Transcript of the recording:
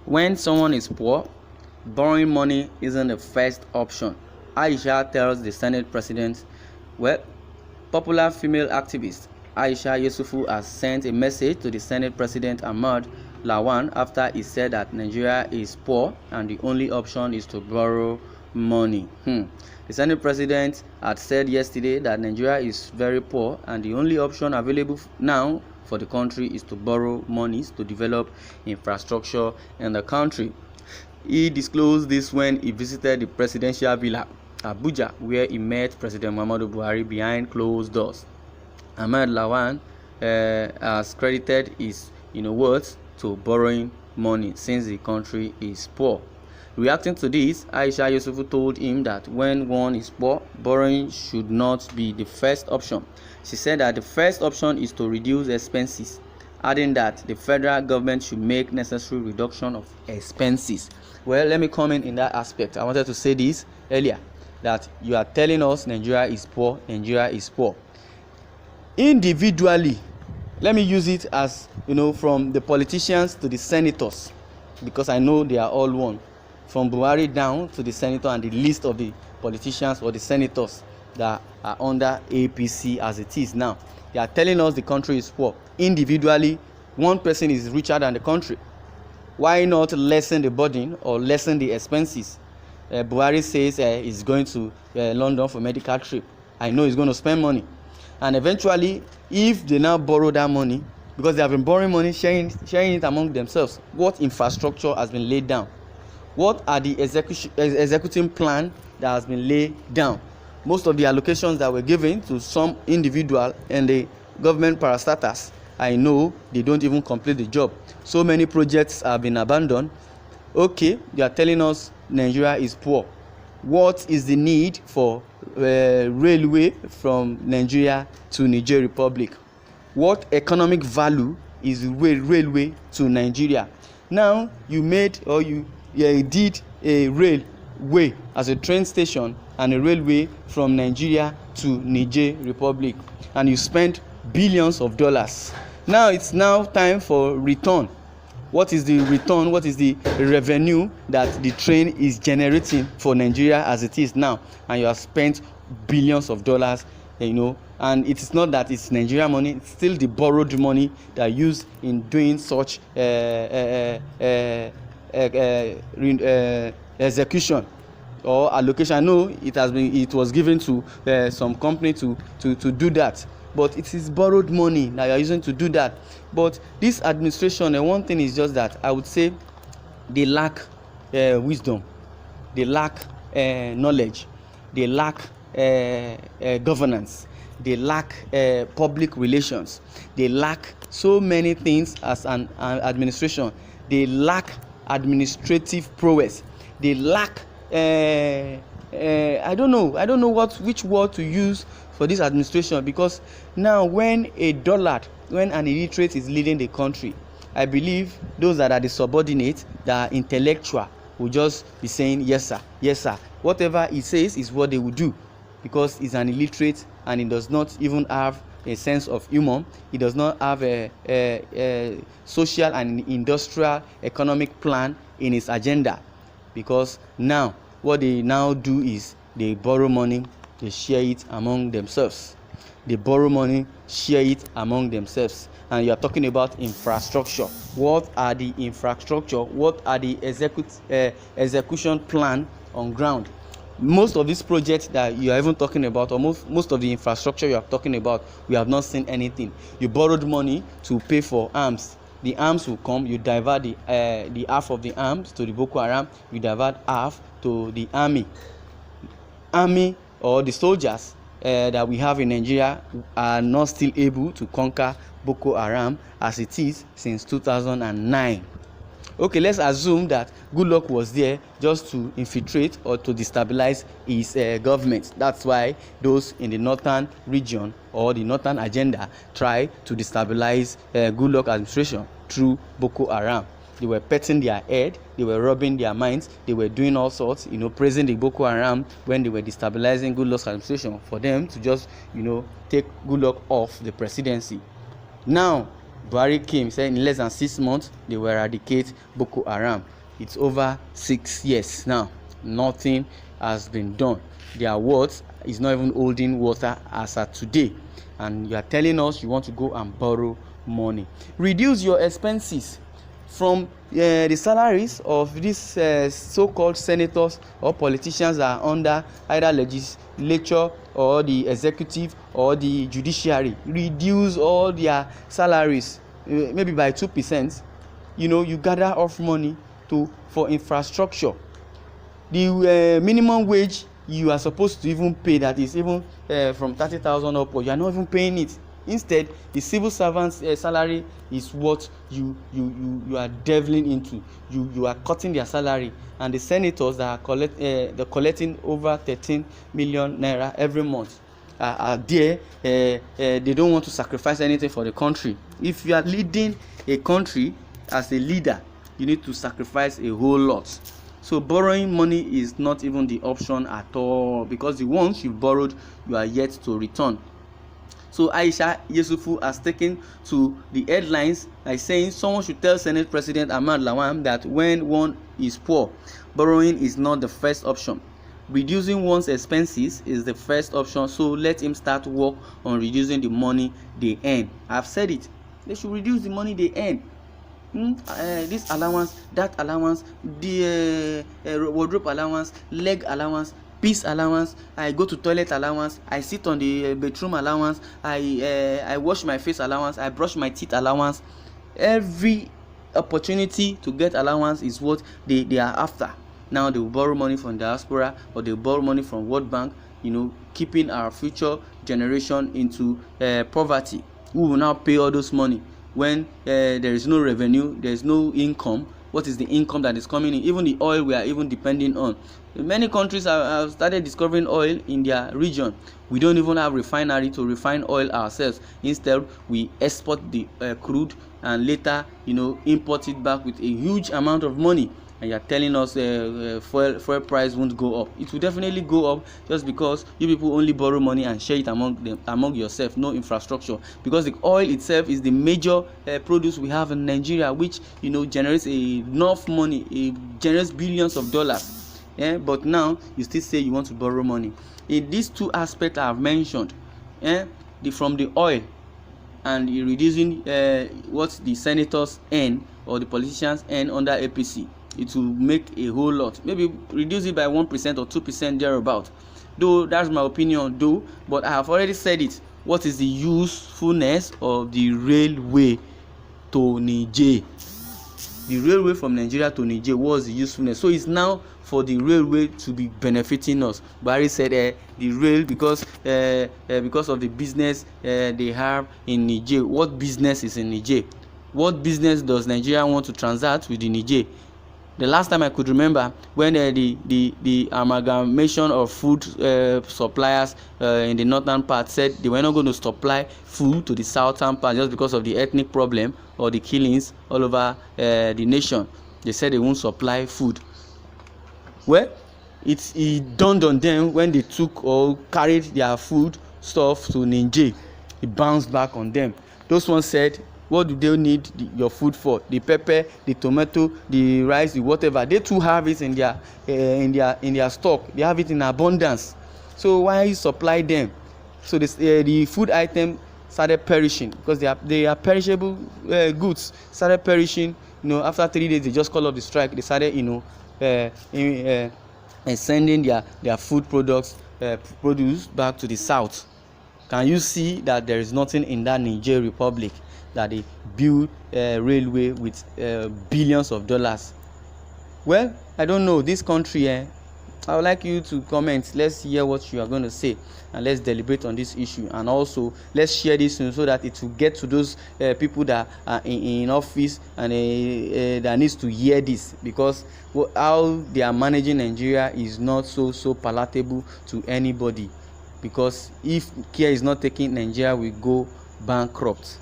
When someone is poor, borrowing money isn't the first option. Aisha tells the Senate president, well, popular female activist Aisha Yesufu has sent a message to the Senate President Ahmad Lawan after he said that Nigeria is poor and the only option is to borrow money. The Senate President had said yesterday that Nigeria is very poor and the only option available now for the country is to borrow monies to develop infrastructure in the country. He disclosed this when he visited the presidential villa, Abuja, where he met President Muhammadu Buhari behind closed doors. Ahmed Lawan has credited his words to borrowing money since the country is poor. Reacting to this, Aisha Yesufu told him that when one is poor, borrowing should not be the first option. She said that the first option is to reduce expenses, adding that the federal government should make necessary reduction of expenses. Well, let me comment in that aspect. I wanted to say this earlier, that you are telling us Nigeria is poor, Nigeria is poor. Individually, let me use it as, from the politicians to the senators, because I know they are all one. From Buhari down to the senator and the list of the politicians or the senators that are under APC as it is now. They are telling us the country is poor. Individually, one person is richer than the country. Why not lessen the burden or lessen the expenses? Buhari says he's going to London for medical trip. I know he's going to spend money. And eventually, if they now borrow that money, because they have been borrowing money, sharing it among themselves, what infrastructure has been laid down? What are the executing plan that has been laid down? Most of the allocations that were given to some individual and the government parastatals, I know they don't even complete the job. So many projects have been abandoned. Okay, they are telling us Nigeria is poor. What is the need for railway from Nigeria to Niger Republic? What economic value is railway to Nigeria? Now you made or you did a railway as a train station and a railway from Nigeria to Niger Republic, and you spent billions of dollars. Now it's now time for return. What is the return? What is the revenue that the train is generating for Nigeria as it is now? And you have spent billions of dollars, and it is not that it's Nigeria money, it's still the borrowed money that are used in doing such execution or allocation. No, it was given to some company to do that, but it is borrowed money that you are using to do that. But this administration, one thing is just that I would say they lack wisdom, they lack knowledge, they lack governance, they lack public relations, they lack so many things as an administration. They lack administrative prowess, they lack I don't know which word to use for this administration, because now when an illiterate is leading the country, I believe those that are the subordinates, that are intellectual, will just be saying yes sir, yes sir. Whatever he says is what they will do, because he's an illiterate and he does not even have a sense of humor. He does not have a social and industrial economic plan in his agenda, because now what they now do is they borrow money, they share it among themselves. They borrow money, share it among themselves. And you are talking about infrastructure. What are the infrastructure? What are the execution plan on ground? Most of these projects that you are even talking about, or most of the infrastructure you are talking about, we have not seen anything. You borrowed money to pay for arms. The arms will come, you divert the half of the arms to the Boko Haram, you divert half to the army or the soldiers that we have in Nigeria are not still able to conquer Boko Haram as it is since 2009. Okay, let's assume that Goodluck was there just to infiltrate or to destabilize his government. That's why those in the northern region or the northern agenda try to destabilize Goodluck administration through Boko Haram. They were petting their head, they were rubbing their minds, they were doing all sorts, praising the Boko Haram when they were destabilizing Goodluck's administration, for them to just, take Goodluck off the presidency. Now, Buhari came, said in less than 6 months, they will eradicate Boko Haram. It's over 6 years now. Nothing has been done. Their words is not even holding water as at today, and you are telling us you want to go and borrow money. Reduce your expenses from the salaries of these so-called senators or politicians that are under either legislature or the executive or the judiciary. Reduce all their salaries, maybe by 2%. You gather off money for infrastructure. The minimum wage you are supposed to even pay, that is even from 30,000 upward, you are not even paying it. Instead, the civil servants salary is what you are delving into. You are cutting their salary, and the senators that are collecting over 13 million naira every month are there. They don't want to sacrifice anything for the country. If you are leading a country as a leader, you need to sacrifice a whole lot. So borrowing money is not even the option at all, because the ones you borrowed, you are yet to return. So Aisha Yesufu has taken to the headlines by saying someone should tell Senate President Lawan that when one is poor, borrowing is not the first option. Reducing one's expenses is the first option, so let him start work on reducing the money they earn. I've said it. They should reduce the money they earn. This allowance, that allowance, the wardrobe allowance, leg allowance, peace allowance, I go to toilet allowance, I sit on the bedroom allowance, I wash my face allowance, I brush my teeth allowance. Every opportunity to get allowance is what they are after. Now they will borrow money from diaspora, or they will borrow money from World Bank, keeping our future generation into poverty. Who will now pay all those money when there is no revenue, there is no income? What is the income that is coming in? Even the oil we are even depending on. Many countries have started discovering oil in their region. We don't even have refinery to refine oil ourselves. Instead, we export the crude and later, import it back with a huge amount of money. And you're telling us fuel price won't go up. It will definitely go up, just because you people only borrow money and share it among yourself. No infrastructure, because the oil itself is the major produce we have in Nigeria, which generates enough money. It generates billions of dollars. But now you still say you want to borrow money. In these two aspects I have mentioned, from the oil and reducing what the senators earn or the politicians earn under APC, it will make a whole lot. Maybe reduce it by 1% or 2% thereabout. Though that's my opinion, but I have already said it. What is the usefulness of the railway to Niger? The railway from Nigeria to Niger, was the usefulness? So it's now for the railway to be benefiting us. Barry said the rail, because of the business they have in Niger. What business is in Niger? What business does Nigeria want to transact with the Niger? The last time I could remember, when the amalgamation of food suppliers in the northern part said they were not going to supply food to the southern part just because of the ethnic problem or the killings all over the nation. They said they won't supply food. Well, it dawned on them when they took or carried their food stuff to Niger. It bounced back on them. Those ones said, what do they need your food for? The pepper, the tomato, the rice, the whatever. They too have it in their stock. They have it in abundance. So why you supply them? So the food item started perishing, because they are perishable goods. Started perishing. After 3 days they just call off the strike. They started sending their food products produce back to the south. Can you see that there is nothing in that Niger Republic that they build railway with billions of dollars? Well, I don't know. This country, I would like you to comment. Let's hear what you are going to say, and let's deliberate on this issue. And also, let's share this so that it will get to those people that are in office and that needs to hear this, because how they are managing Nigeria is not so palatable to anybody. Because if care is not taken, Nigeria will go bankrupt.